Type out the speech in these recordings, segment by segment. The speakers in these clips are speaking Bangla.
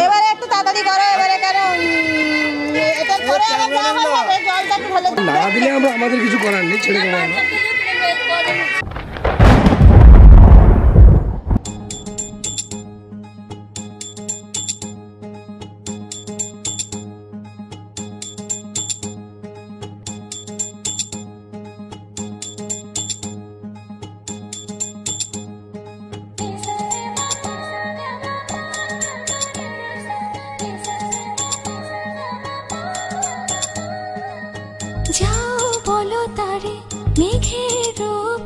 এবারে একটু তাড়াতাড়ি করো, এবারে কেন না দিলে আমরা আমাদের কিছু করার নেই, ছেড়ে দেবো আমরা। যাও বলো তারে মেঘের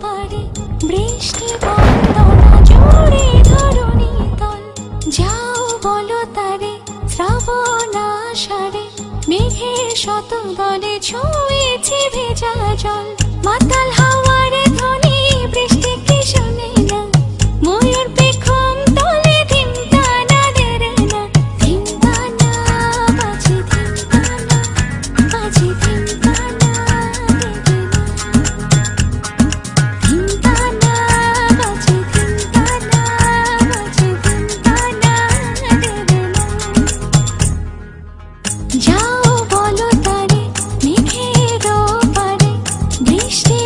পারে বৃষ্টি বন্দনা জোরে ধরণী তল। যাও বলো তারে শ্রাবণ আষাঢ়ে মেঘের শত দলে ছুঁয়েছে ভেজা জল। মাতাল হাওয়ার ধ্বনি বৃষ্টি কি শোনে না, ময়ূর পেখম তলে ধিমতানা দেরে না। ধিমতানা বাজে ধিমতানা বাজে ধিমতানা দেরে না। ধিমতানা বাজে ধিমতানা বাজে ধিমতানা দেরে না। যাও বলো তারে মেঘের পারে বৃষ্টি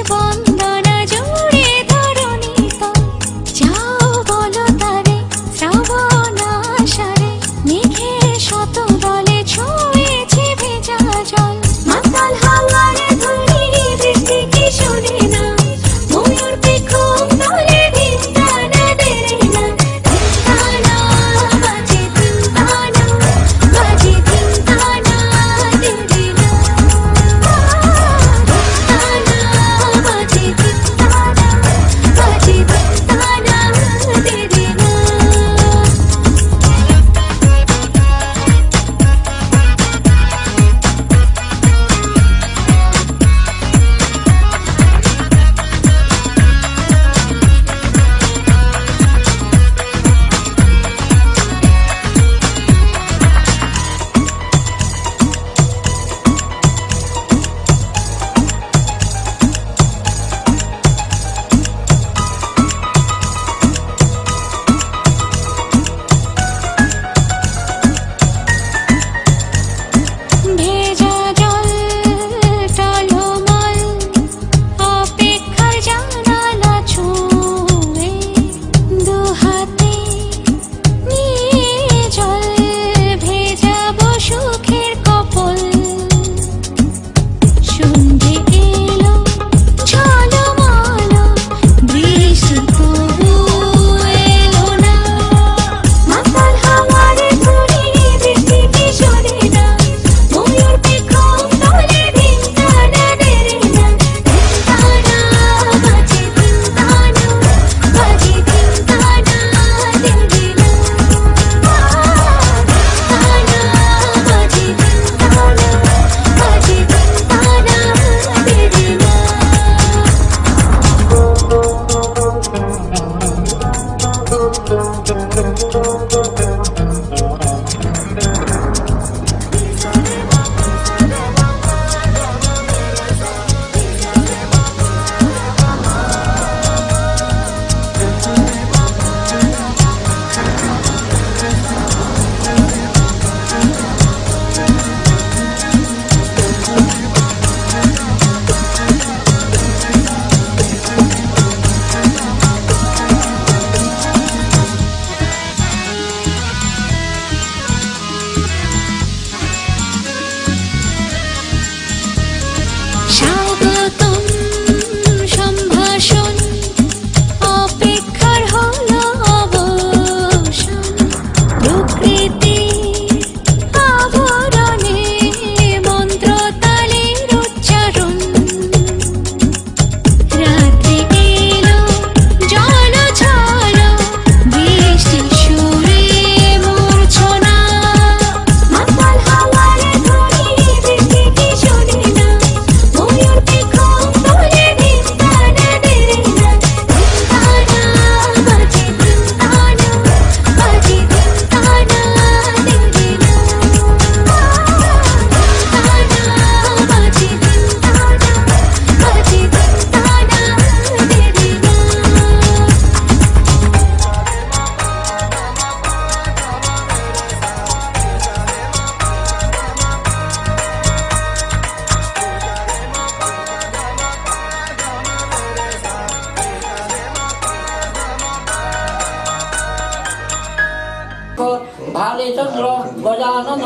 ধরে চন্দ্র গজানন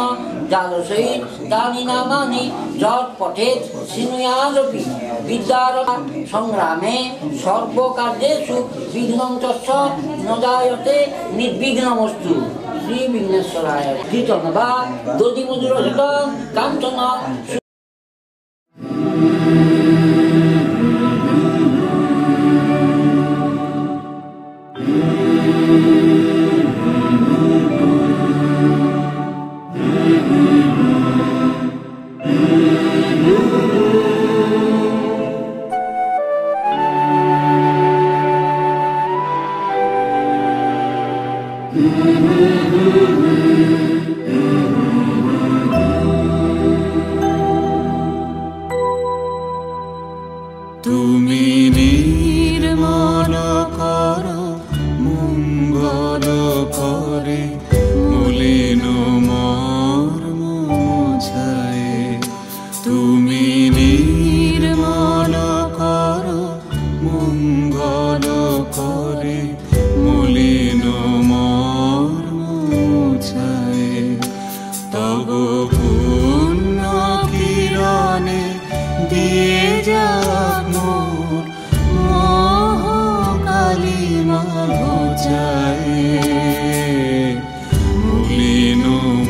যার সহিত তানি নামানি যৎ পঠেত সিনুয়াদপি বিদ্যার সংগ্রামে সর্বকার্যেষু বিঘ্নং তস্য ন জায়তে নির্বিঘ্নমস্তু। শ্রী বিঘ্নেশ্বরায় কীর্তন বা দধিমধুর কাঞ্চন। তুমি নির্মল কর মঙ্গল করে মলিন মর্ম মুছায়ে। তুমি নির্মল কর মঙ্গল করে মলিন মর্ম মুছায়ে। তব পুণ্য কিরণে দিয়ে যাক মোর মোহ কালিমা ঘোচায়ে। মলিন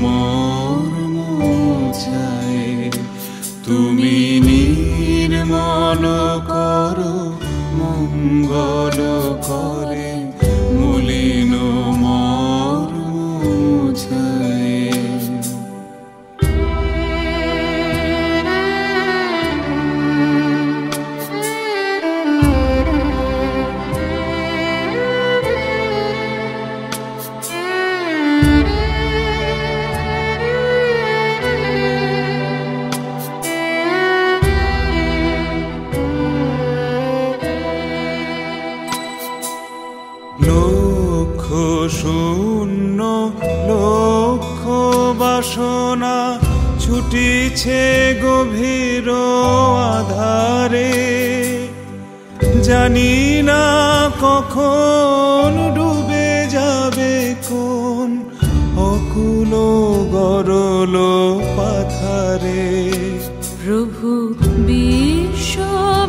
মর্ম মুছায়ে। তুমি নির্মল কর মঙ্গল করে মলিন মর্ম মুছায়ে। লক্ষ শূন্য লক্ষ বাসনা ছুটিছে গভীর আধারে। জানি না কখন ডুবে যাবে কোন অকুল গরল পাথারে। প্রভু বিশ্ব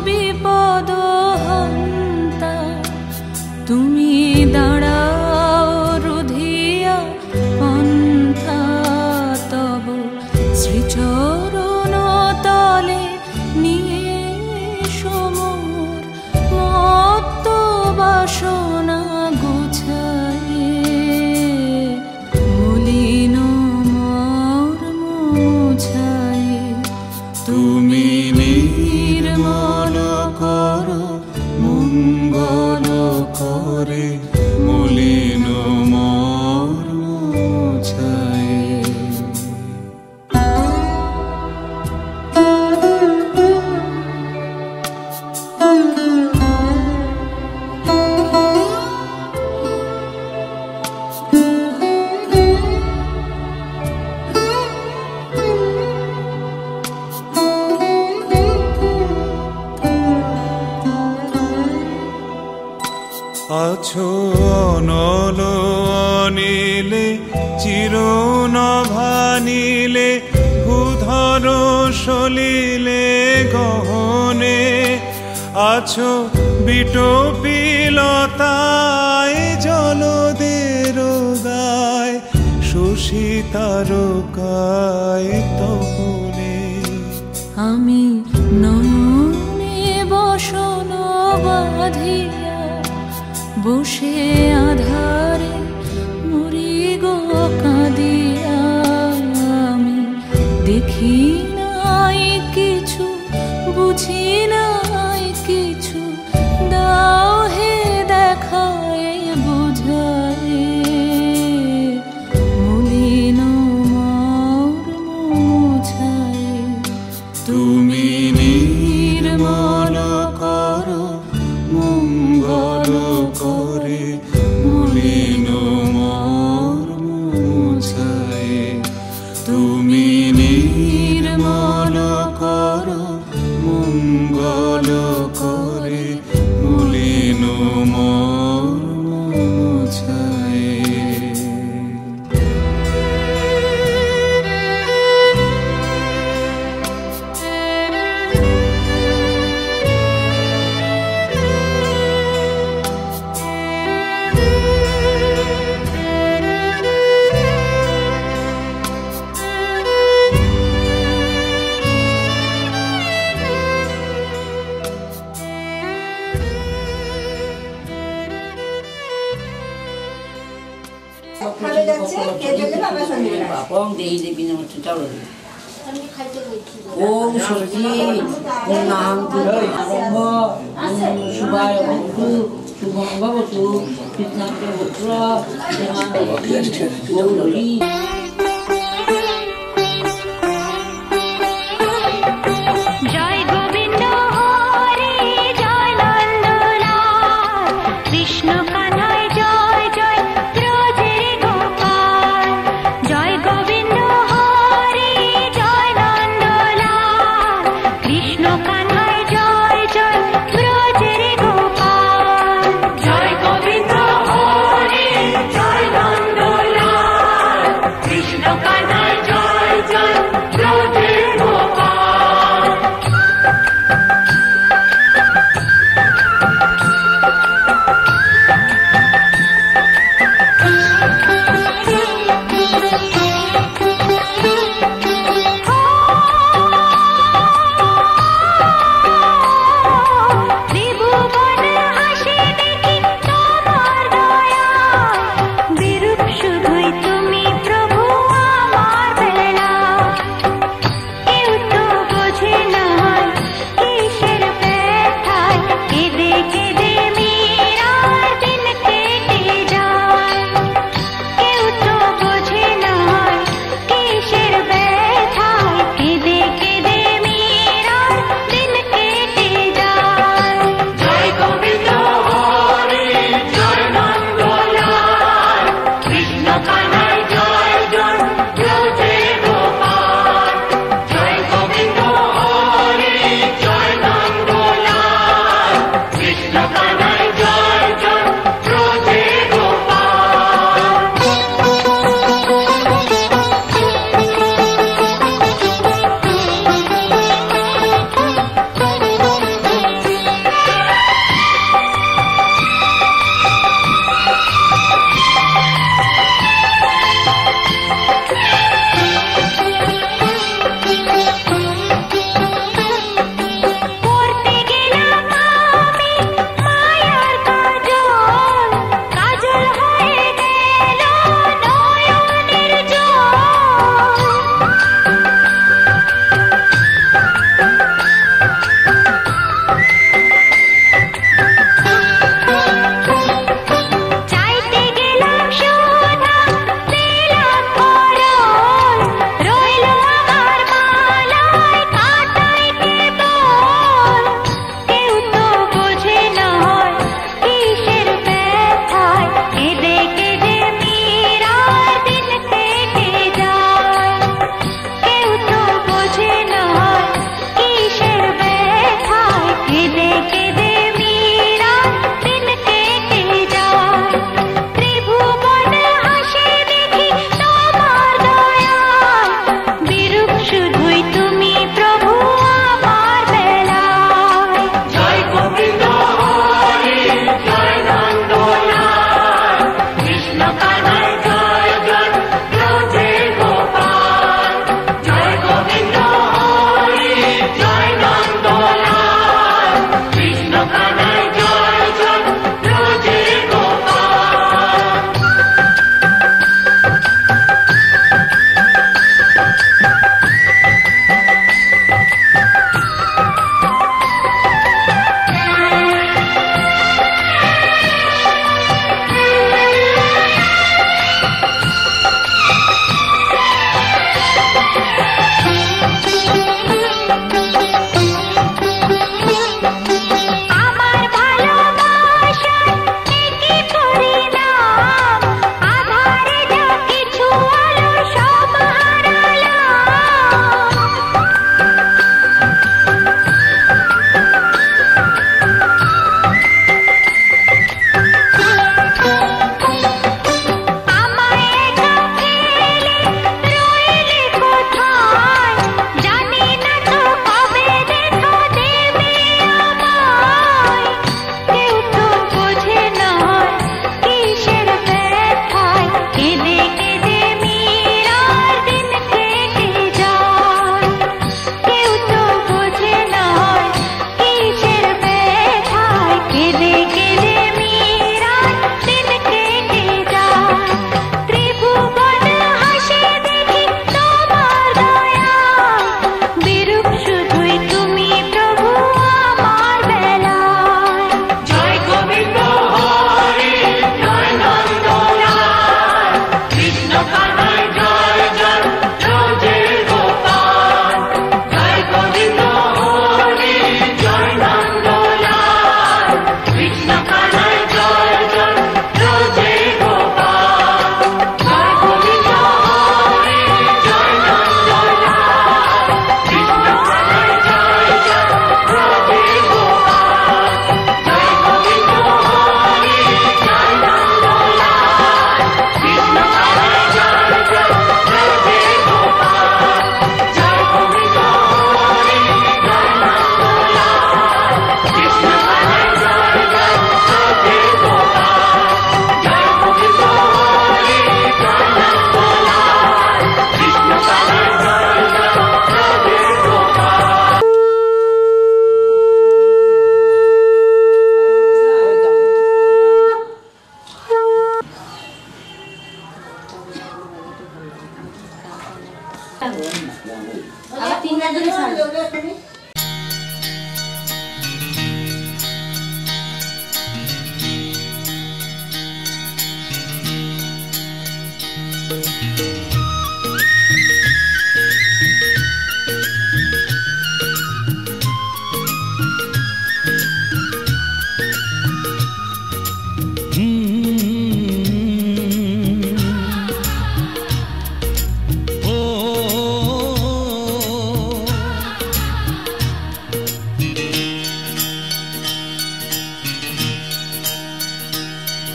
বিপদ হন্তা, তুমি দাঁড়াও রুধিয়া পন্থা। তব শ্রীচরণ তলে নিয়ে সমর মত্ত বাসনা গুছায়ে। মলিন মর্ম মুছায়ে। তুমি নির্মল কর মঙ্গল করে মলিন মর্ম মুছায়ে। আছো অনল অনিলে চিরনভানিলে ভূধর সলিলে গহনে। আছো বিটপিলতায় জলদের গায় শশী তারকায় তপনে। আমি নয়নে বসন বাঁধিয়া বসে আধারে মরি গো কাঁদিয়া। আমি দেখি নাই কিছু বুঝি নাই কিছু, দাও হে দেখায় বুঝায়ে। মলিন মর্ম মুছায়ে। তুমি নির্মল কর মঙ্গল করে মলিন মর্ম মুছায়ে। তুমি নির্মল কর মঙ্গল হয়ে যাচ্ছে, খেয়ে ফেললে আবার সন্ধ্যেবেলা আসে। আপং দেহি দেবী নমস্তে চালো ওম স্বস্তি পূর্ণাহং আরম্ভ শুভায় ভবতু শুভং ভবতু কৃষ্ণাঙ্গে পুত্র গৌরী জয় গোবিন্দ হরে জয় নন্দলাল কৃষ্ণ কানায় জয় জয় ব্রজের গোপাল জয় গোবিন্দ হরে জয় নন্দলাল কৃষ্ণ কানায় জয় জয় ব্রজের গোপাল জয় গোবিন্দ হরে জয় নন্দলাল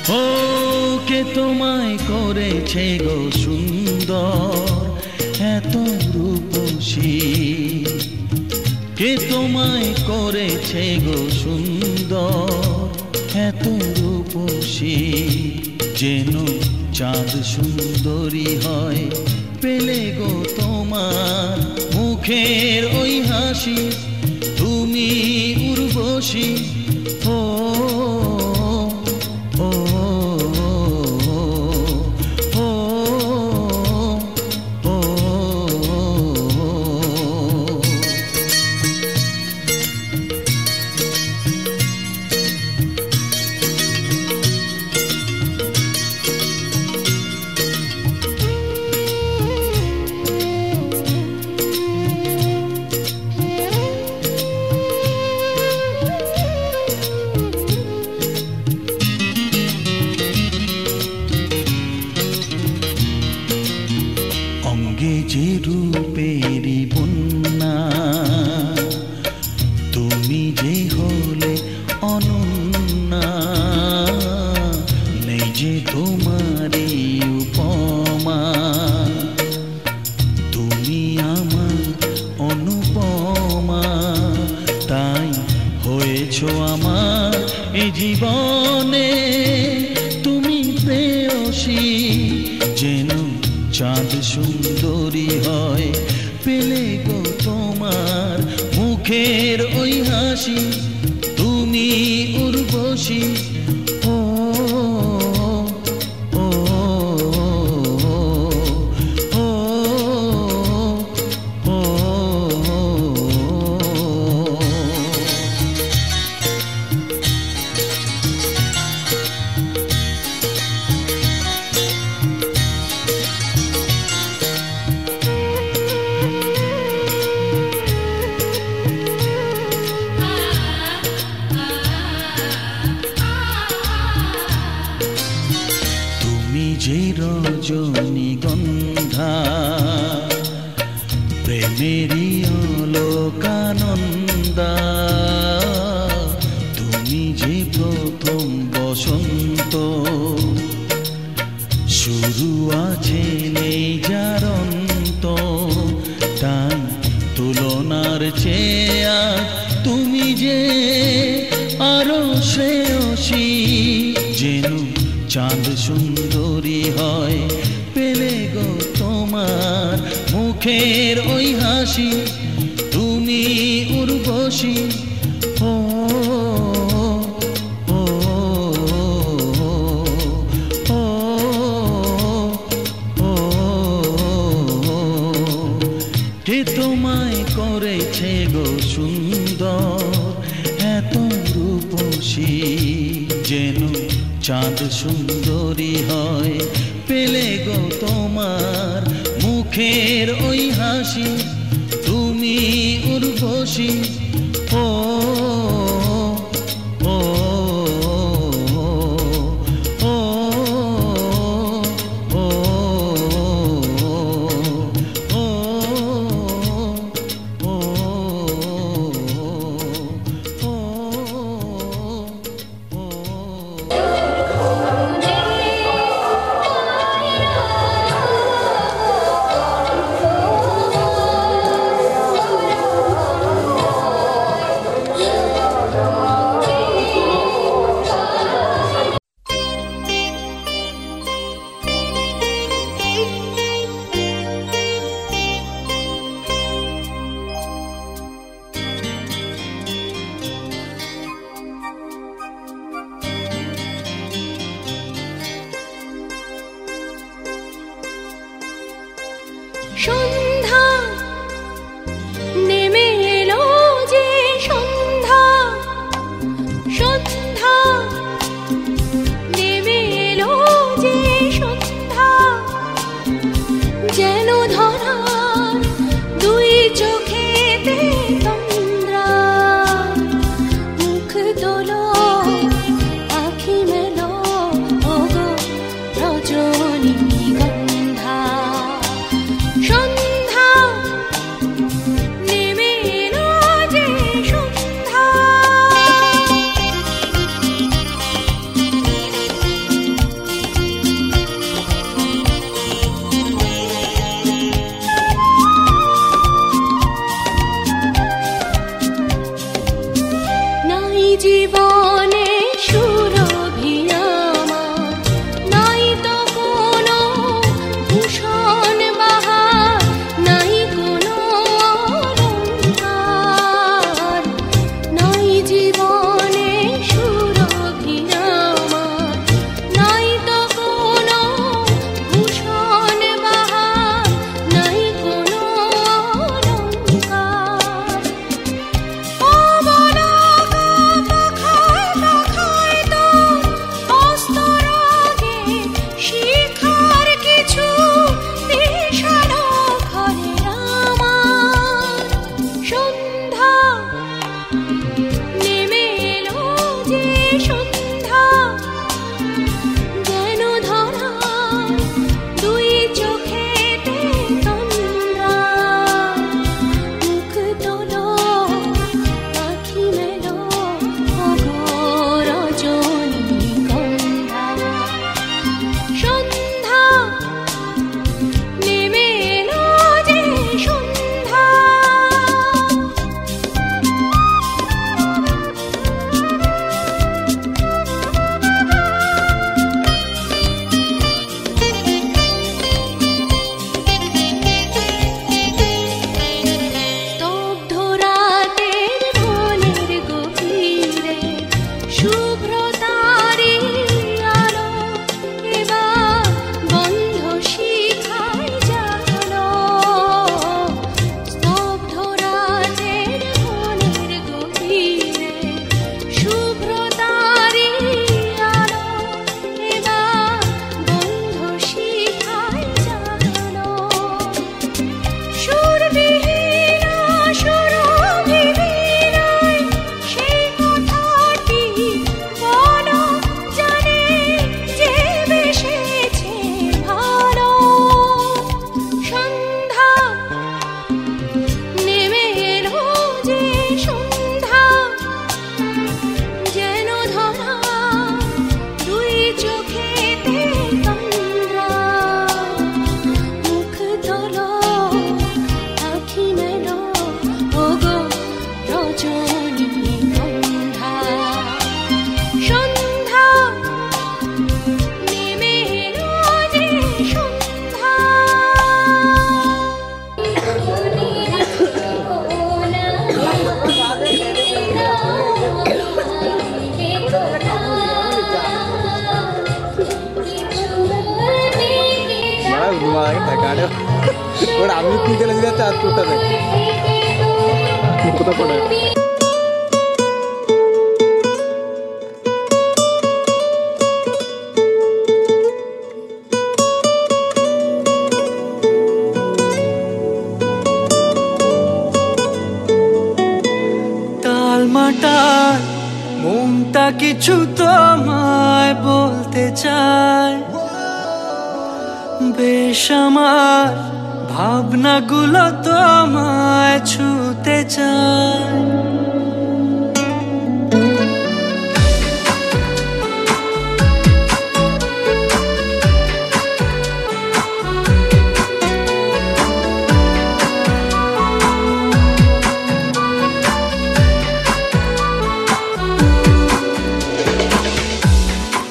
ও কে তোমায় করেছে গো সুন্দর এত রূপসী, কে তোমায় করেছে গো সুন্দর এত রূপসী, যেন চাঁদ সুন্দরী হয় পেলে গো তোমার মুখের ওই হাসি, তুমি উর্বশী। ও ও ও ও অঙ্গে যে রূপেরি বন্যা, তুমি যে হলে অনন্যা, নেই যে তোমারই উপমা, তুমি আমার অনুপমা, তাই হয়েছ আমার এ জীবনে তুমি প্রেয়সী, যেন চাঁদ সুন্দরী হয় পেলে গো তোমার মুখের ওই হাসি, তুমি উর্বশী। ও ও ও ও যে রজনীগন্ধা প্রেমেরই অলোকানন্দা, তুমি যে প্রথম বসন্ত, শুরু আছে নেই যার অন্ত, তাই তুলনার চেয়ে তুমি যে আরো শ্রেয়সী, যেন চাঁদ সুন্দরী হয় পেলে গো তোমার মুখের ওই হাসি, তুমি উর্বশী। ও ও ও ও কে তোমায় করেছে গো সুন্দর এত রূপসী, যেন চাঁদ সুন্দরী হয় পেলে গো তোমার মুখের ওই হাসি, তুমি উর্বশী। ও ও ও ও Yeah. আমি কি গেলে দিতে আর তোটা দেখ কোথা পড়ে টালমাটাল মনটা কিছু তোমায় বলতে চায়, বেশ আমার ভাবনাগুলো তোমায় ছুতে চায়।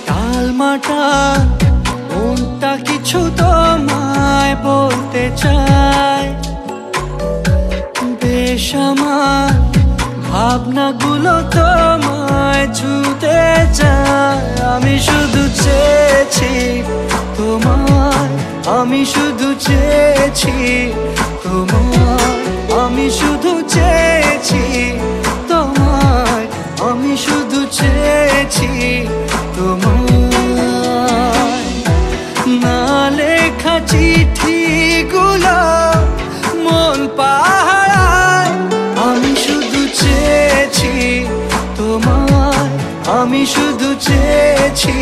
টালমাটাল মনটা কিছু তোমায় বলতে চায়, বেশ আমার ভাবনাগুলো তোমায় ছুতে চায়। আমি শুধু চেয়েছি তোমায়, আমি শুধু চেয়েছি তোমায়, আমি শুধু চেয়েছি তোমায়, আমি শুধু চেয়েছি তোমায়। না লেখা চিঠিগুলো মন পাহারায়, আমি শুধু চেয়েছি তোমায়, আমি শুধু চেয়েছি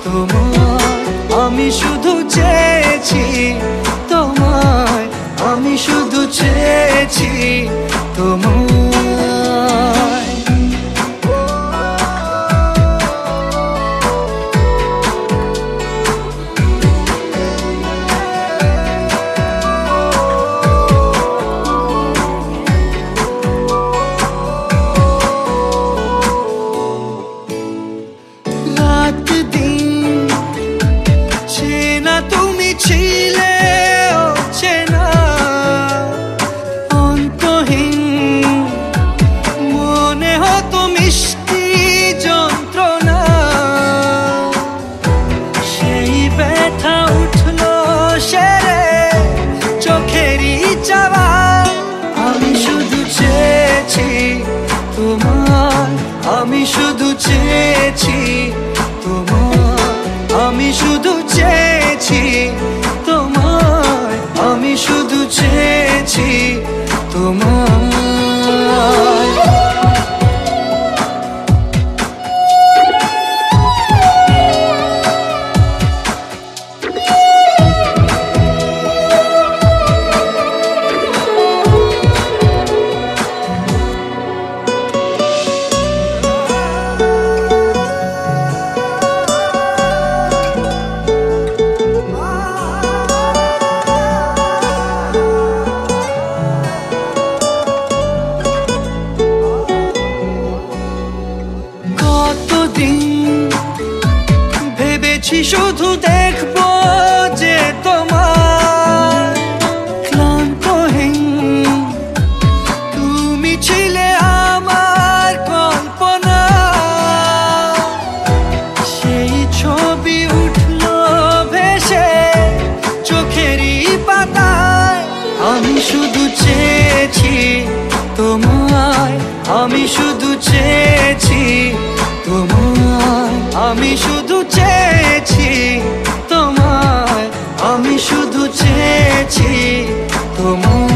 তোমায়, আমি শুধু চেয়েছি তোমায়, আমি শুধু চেয়েছি তোমায়। ছিলে অচেনা অন্তহীন দুদিন ভেবেছি শুধু দেখবো যে তোমার ক্লান্তহীন তুমি ছিলে আমার কল্পনা সেই ছবি উঠলো ভেসে চোখেরই পাতায় আমি শুধু চেয়েছি তোমায় আমি শুধু চেয়েছি তোমায় আমি শুধু চেয়েছি তোমায় আমি শুধু চেয়েছি তোমায়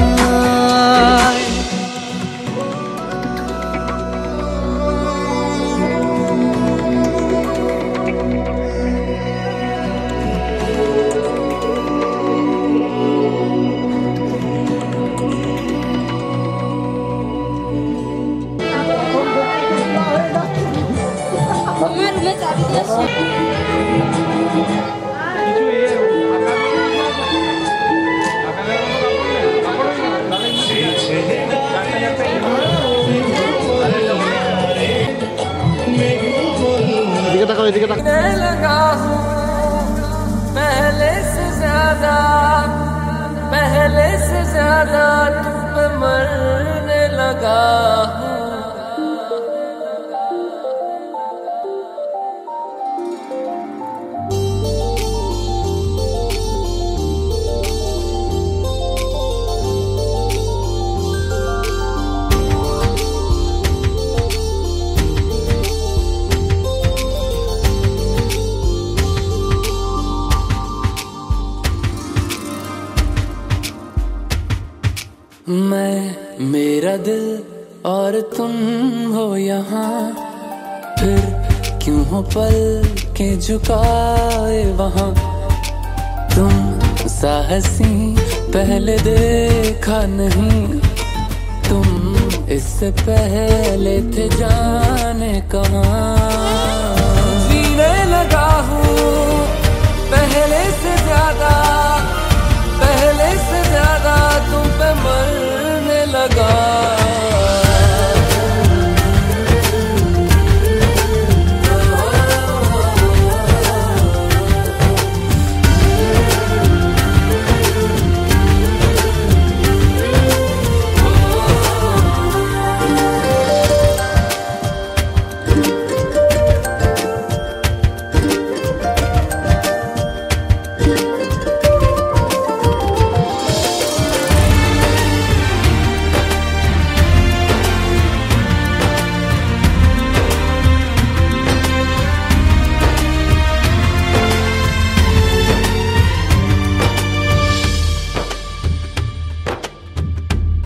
लगा हूँ पहले से ज्यादा तुम पे मरने लगा हूँ मैं मेरा दिल और तुम हो यहाँ फिर क्यों हो पल के झुकाए वहाँ तुम साहसी पहले देखा नहीं तुम इससे पहले थे जाने कहाँ जीने लगा हूँ पहले से ज्यादा तुम पे मरने लगा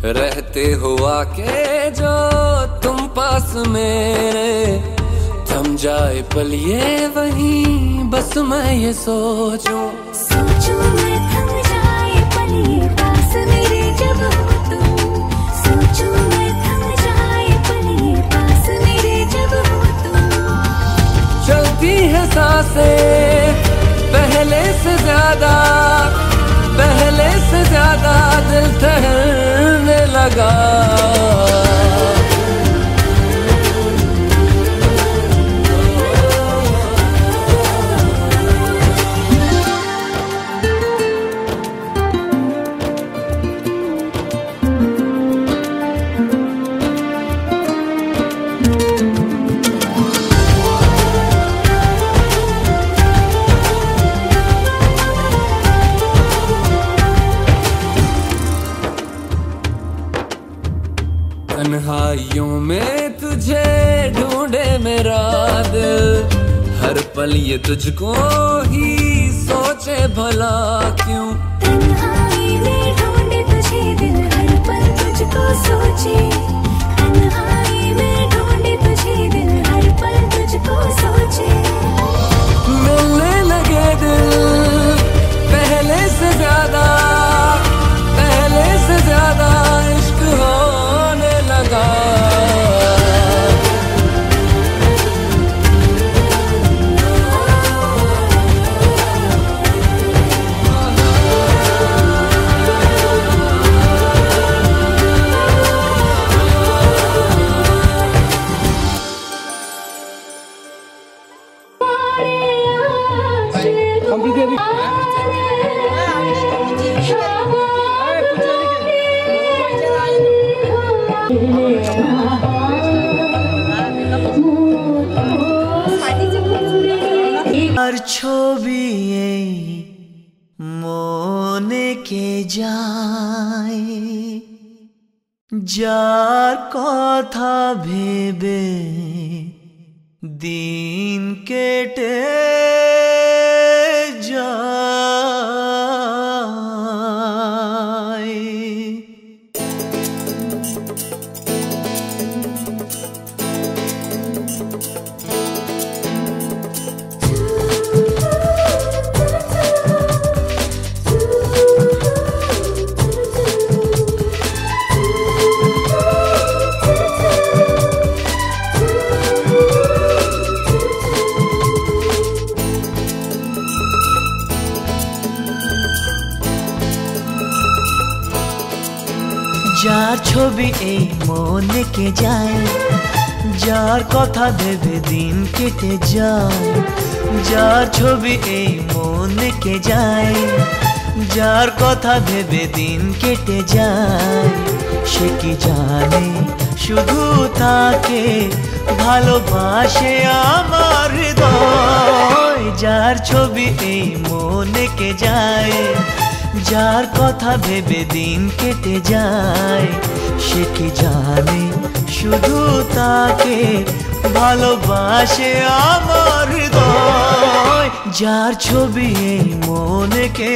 रहते हुआ के जो तुम पास मेरे थम जाए पल ये वहीं बस मैं ये सोचूं मैं थम जाए पल ये पास मेरे जब हो तुम सोचूं मैं थम जाए पल ये पास मेरे जब हो तुम चलती है सांसें पहले से ज्यादा दिल ठहरने लगा तन्हाइयों में तुझे ढूंढे मेरा दिल हर पल ये तुझको ही सोचे भला क्यों तन्हाई में ढूंढे तुझे दिल हर पल तुझको सोचे तन्हाई में ढूंढे तुझे दिल हर पल तुझको सोचे मिलने लगे दिल पहले से ज्यादा इश्क होने लगा দিদি এদিকে। আর ছবি এই মনে কে যায়, যার কথা ভেবে দিন কেটে যায়। যার ছবি এই মনে কে যায়, যার কথা ভেবে দিন কেটে যায়। যার ছবি এই মনে কে যায়, যার কথা ভেবে দিন কেটে যায়। সে কি জানে শুধু তাকে ভালোবাসে আমার হৃদয়। যার ছবি এই মনে কে যায়, যার কথা ভেবে দিন কেটে যায়। সে কি জানে শুধু তাকে ভালোবাসে আমার হৃদয়। যার ছবি এই মনে কে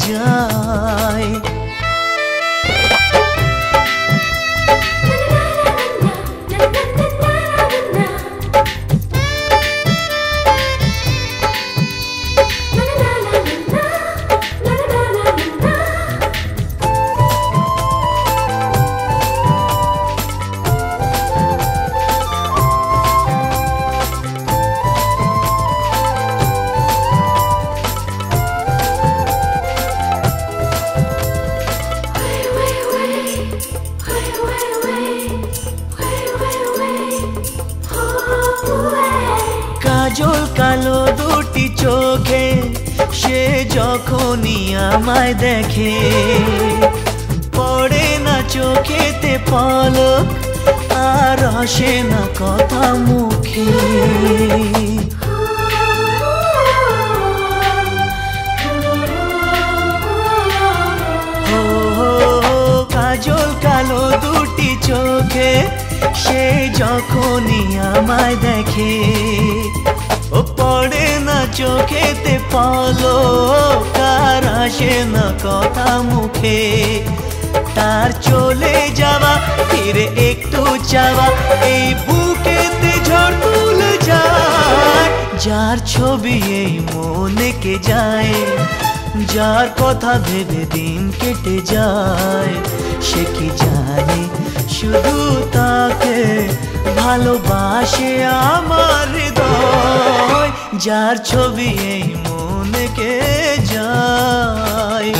যায়। কাজল কালো দুটি চোখে সে যখনই আমায় দেখে, পড়ে না চোখেতে পলক আর আসে না কথা মুখে। কাজল কালো দুটি চোখে সে যখনই আমায় দেখে, ও পড়ে না চোখেতে পলক আর আসে না কথা মুখে। তার চলে যাওয়া ফিরে একটু চাওয়া এই বুকেতে ঝড় তুলে যায়। যার ছবি এই মনে কে যায়, যার কথা ভেবে দিন কেটে যায়। সে কি জানে শুধু তাকে ভালোবাসে আমার হৃদয়। যার ছবি এই মনে কে যায়।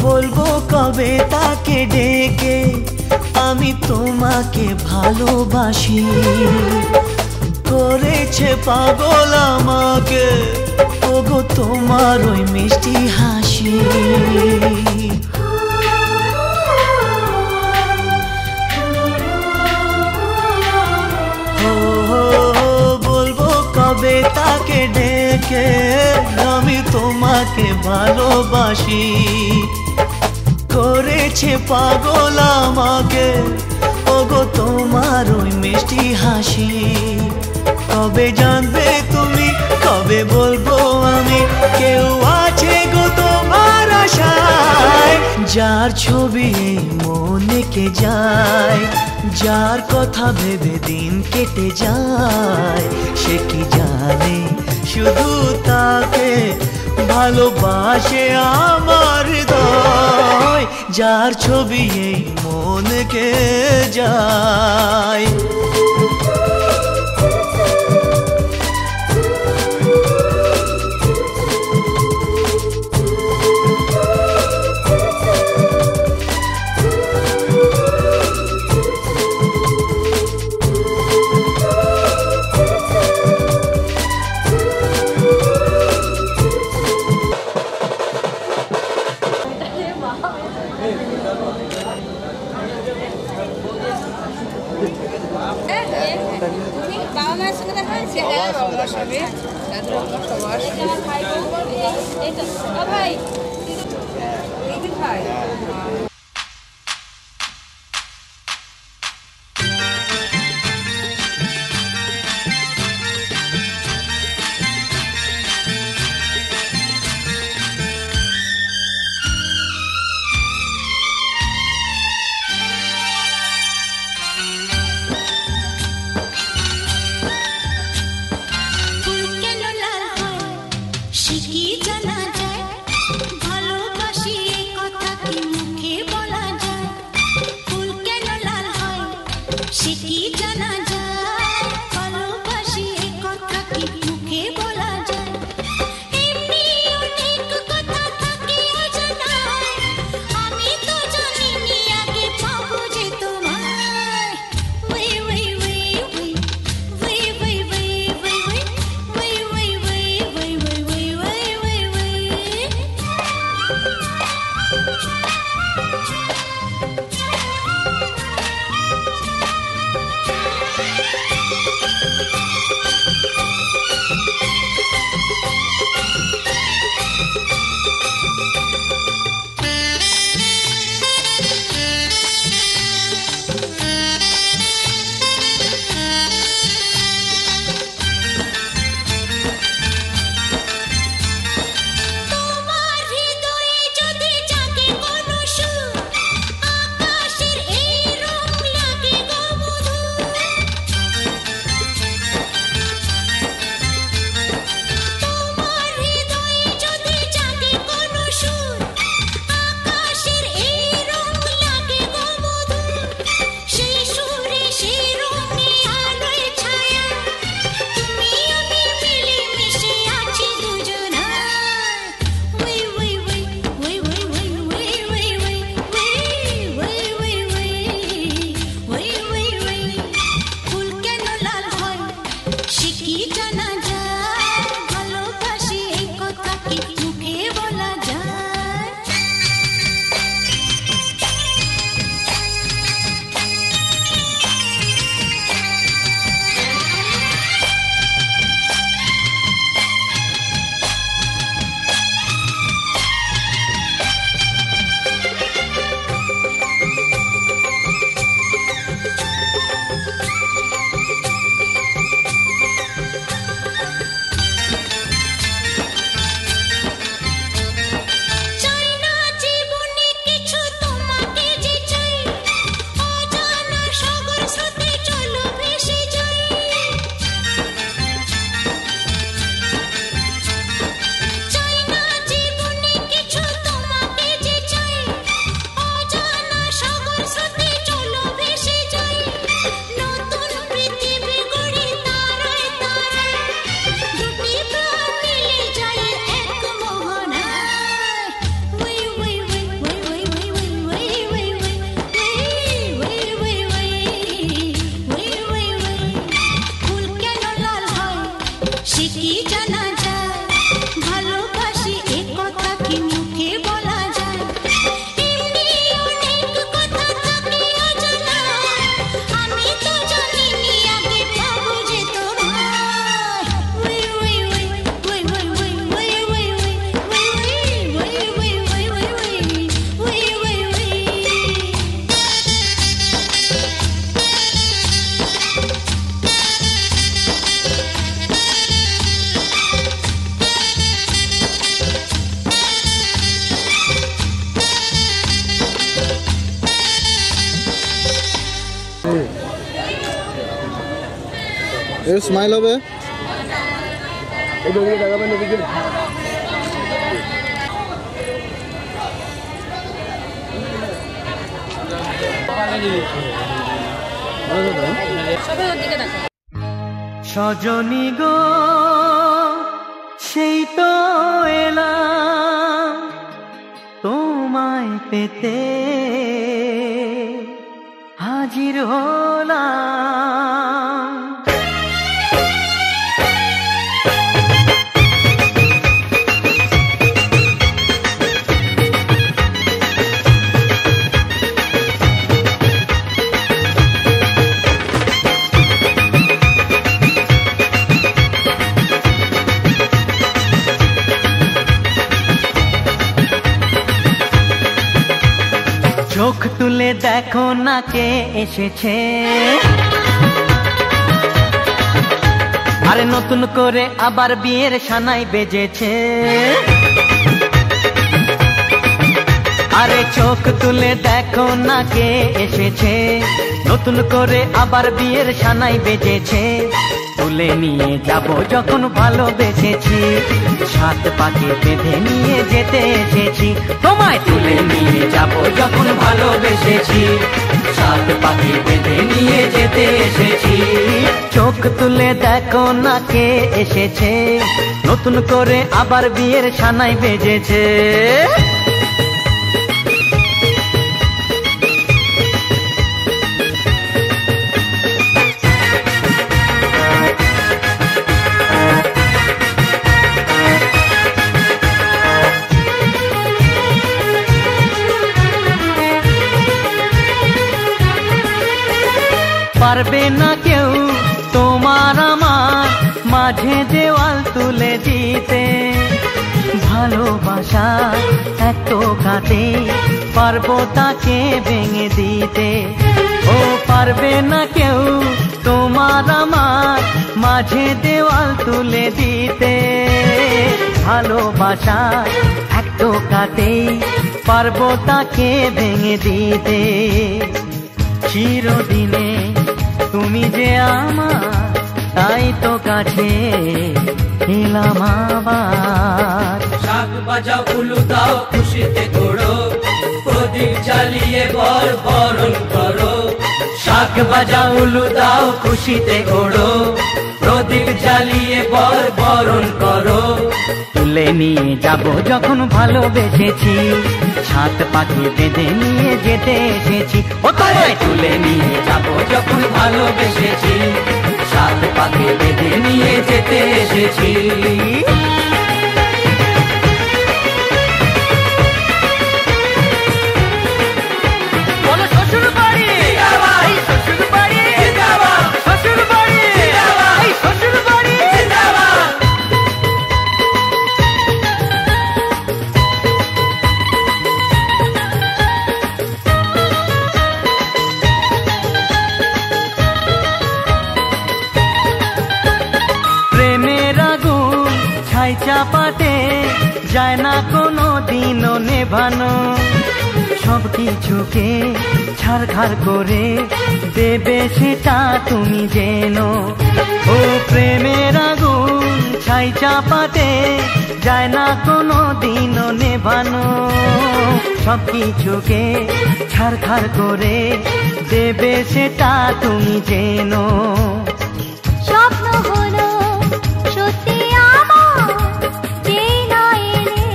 বলবো কবে তাকে ডেকে আমি তোমাকে ভালোবাসি। করেছে পাগল আমাকে ওগো তোমার ওই মিষ্টি হাসি। বলবো কবে তাকে ডেকে আমি তোমাকে ভালোবাসি। করেছে পাগল আমাকে ওগো তোমার ওই মিষ্টি হাসি। কবে জানবে তুমি, কবে বলবো আমি, কেউ আছে গো তোমার আশায়। যার ছবি এই মনে কে যায়, যার কথা ভেবে দিন কেটে যায়, সে কি জানে শুধু তাকে ভালোবাসে আমার হৃদয়। যার ছবি এই মনে কে যায়। বাবা মায়ের সঙ্গে দেখা হয়েছে? হ্যাঁ, বাবা মার সঙ্গে। ভাই ভাই ফুল কেন লাল হয় সে কি জানা যায়, স্মাইল হবে এদিকে দেখাবেন এদিকে সবাই ওদিকে দেখো সজনী গো সেই তো এলাম তোমায় পেতে হাজির হলাম চোখ তুলে দেখো না কে এসেছে আরে নতুন করে আবার বিয়ের সানাই বেজেছে আরে চোখ তুলে দেখো না কে এসেছে নতুন করে আবার বিয়ের সানাই বেজেছে তুলে নিয়ে যাব যখন ভালোবেসেছি সাত পাকে বেঁধে নিয়ে যেতে এসেছি তোমায় তুলে নিয়ে যাব যখন ভালোবেসেছি সাত পাকে বেঁধে নিয়ে যেতে এসেছি চোখ তুলে দেখো না কে এসেছে নতুন করে আবার বিয়ের সানাই বেজেছে পারবে না কেউ তোমার আমার মাঝে দেওয়াল তুলে দিতে ভালোবাসা এত কাটে পারবো তাকে ভেঙে দিতে ও পারবে না কেউ তোমার আমার মাঝে দেওয়াল তুলে দিতে ভালোবাসা এত কাটে পারবো তাকে ভেঙে দিতে চিরদিনে তুমি যে আমার তাই তো কাছে এলাম আবার শাক বাজাও উলু দাও খুশিতে ঘোড়ো প্রদীপ জ্বালিয়ে বরণ করো শাক বাজাও উলু দাও খুশিতে ঘোড়ো প্রদীপ জ্বালিয়ে বরণ করো তুলে নিয়ে যাব যখন ভালোবেসেছি সাত পাখি বেঁধে নিয়ে যেতে এসেছি ও তোমায় তুলে নিয়ে যাব যখন ভালোবেসেছি সাত পাখি বেঁধে নিয়ে যেতে এসেছি বলো শ্বশুর বাড়ি শ্বশুর বাড়ি শ্বশুর বাড়ি শ্বশুর বাড়ি প্রেমের আগুন ছাই চাপাতে যায় না কোনো দিনও নেভানো সব কিছুকে ছাড়খাড় করে দেবে সেটা তুমি জেনো ও প্রেমের আগুন ছাই চাপাতে যায় না কোনো দিনও নেভানো সব কিছুকে ছাড়খাড় করে দেবে সেটা তুমি জেনো স্বপ্ন হলো সত্যি আমার যে না এলে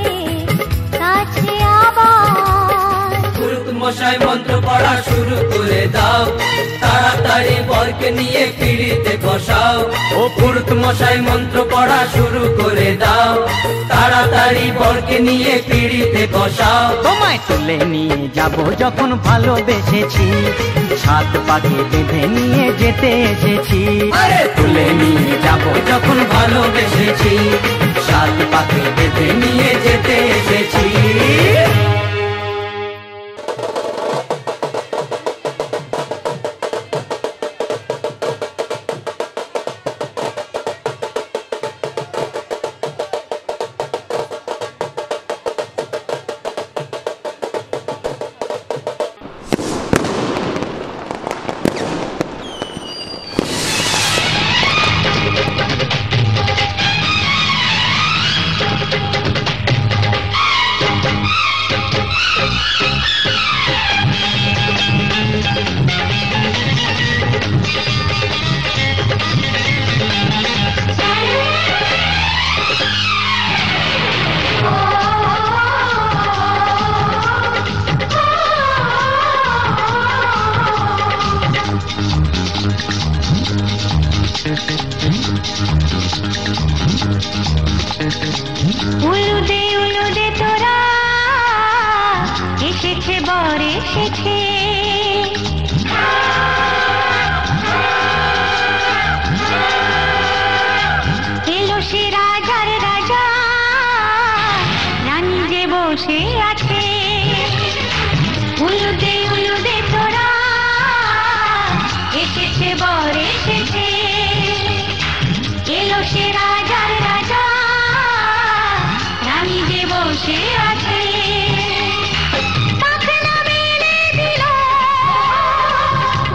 কাছে আবার পুরুত মশাই মন্ত্র পড়া শুরু করে দাও তাড়াতাড়ি বরকে নিয়ে পিড়িতে বসাও ও পুরুত মশাই মন্ত্র পড়া শুরু করে দাও তাড়াতাড়ি বরকে নিয়ে পিড়িতে বসাও তোমায় তুলে নিয়ে যাব যখন ভালোবেসেছি সাত পাখি বেঁধে নিয়ে যেতে এসেছি আরে তুলে নিয়ে যাব যখন ভালোবেসেছি সাত পাখি বেঁধে নিয়ে যেতে এসেছি এসেছে বর এসেছে এলো সে রাজার রাজা রানী যে বসে আছে উলুদে তোরা এসেছে বর এসেছে এলো সে রাজার রাজা রানী যে বসে আছে পাখনা মেলে দিল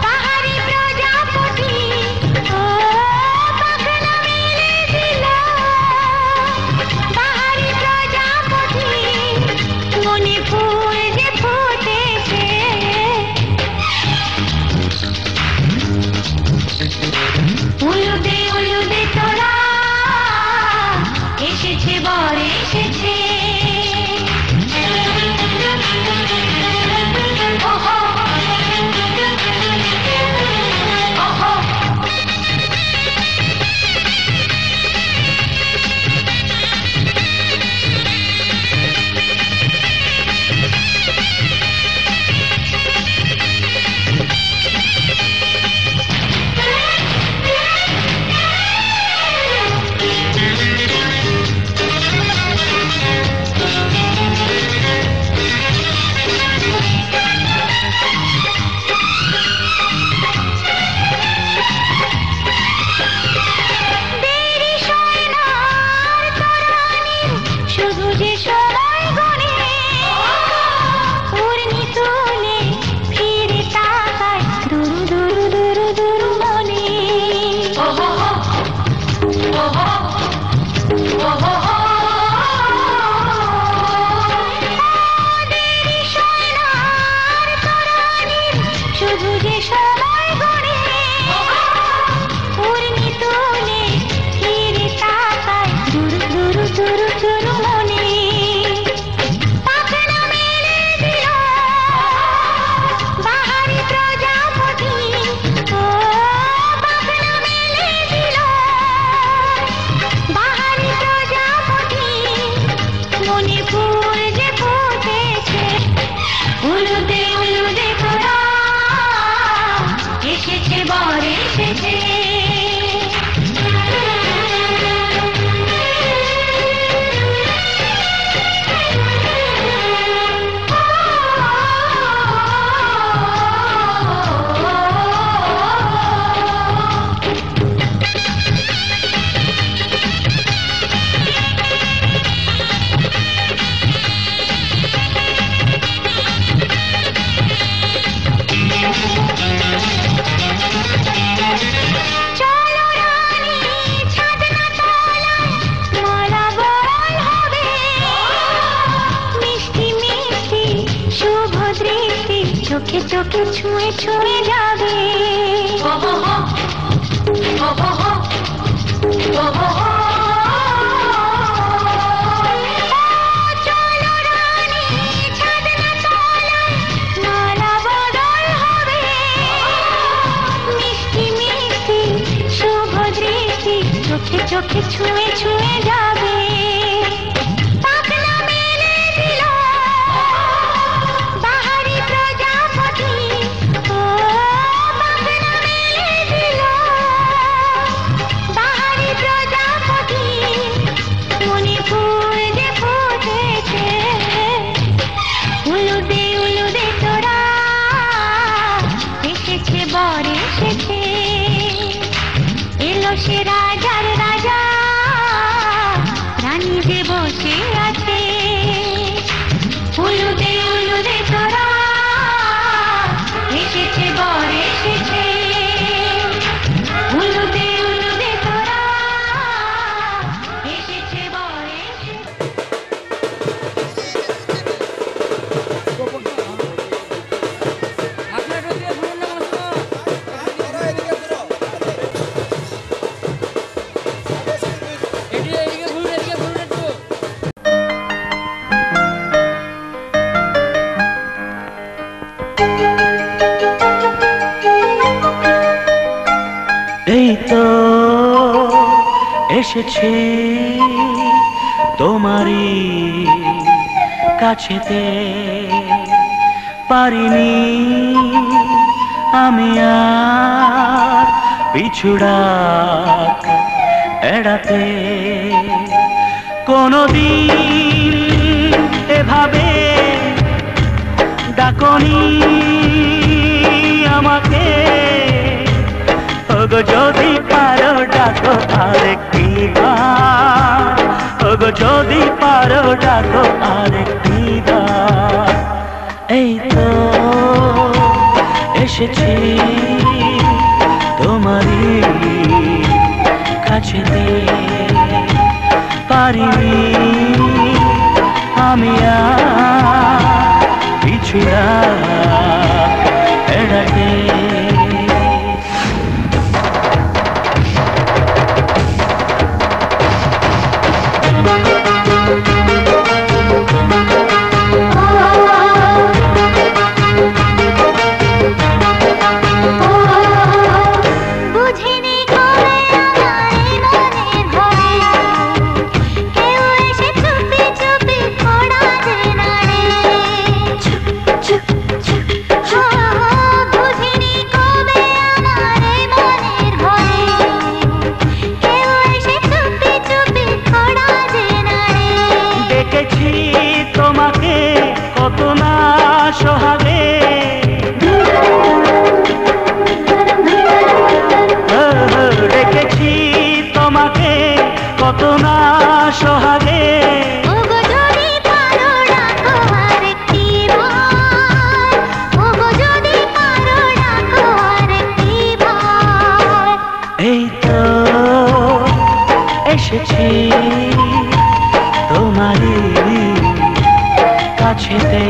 বাহারি প্রজাপতি ও পাখনা মেলে দিল বাহারি প্রজাপতি মনে ফুল যে ফুটেছে উলুদে তোরা এসেছে বর এসেছে ওহো ওহো দেরি সয় না আর তরানির শুধু যে সময় গণে উড়নি তুলে ফিরে তাকায় দূর মনে দেরি সয় না আর তরানির শুধু যে সময় গণে উড়নি তুলে ফিরে তাকায় দূর মনে পাখনা মেলে দিল বাহারি প্রজাপতি ও পাখনা মেলে দিল বাহারি প্রজাপতি মনে ফুল যে ফুটেছে উলুদে তোরা এসেছে বর এসেছে চলো রানী ছাদনা তলায় মালা বরণ হবে মিষ্টি মিষ্টি শুভ দৃষ্টি চোখে চোখে ছুঁয়ে যাবে চলো রানী ছাদনা তলায় মালা বরণ হবে মিষ্টি মিষ্টি শুভ দৃষ্টি চোখে চোখে ছুঁয়ে যাবে পাখনা মেলে দিল বাহারি প্রজাপতি ও পাখনা মেলে দিল বাহারি প্রজাপতি মনে ফুল যে ফুটেছে উলুদে তোরা এসেছে বর এসেছে এলো সে রাজার রাজা রানী যে বসে আছে উলুদে তোরা এসেছে বর এসেছে উলুদে তোরা এসেছে বর এসেছে এই তো এসেছি তোমারই কাছেতে পারিনি আমি আর পিছুড়াক এড়াতে, কোনদিন এভাবে ডাকনি আমাকে। ওগো যদি পারো ডাকো আরেকটি বার, ওগো যদি পারো ডাকো আরেকটি বার। এই তো এসেছি তোমারই কাছেতে, পারিনি আমি আর পিছুড়া এড়াতে। তোমাকে কত না সোহাগে, রেখেছি তোমাকে কত না সোহাগে। এই তো এসেছি তোমারই কাছেতে,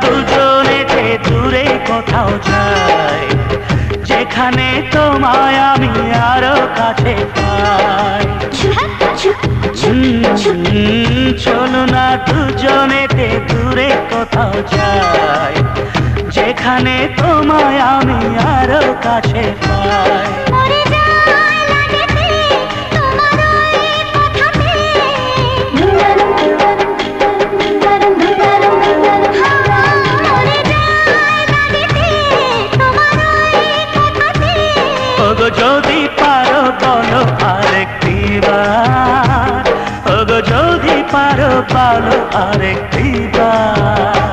দুজনেতে দূরে কোথাও যাই, যেখানে তোমায় আমি আরো কাছে পাই। চলো না দুজনেতে দূরে কোথাও যাই, যেখানে তোমায় আমি আরো কাছে পাই। যদি পারো বলো আরেকটি বার, ওগো যদি পারো বলো আরেকটি বার।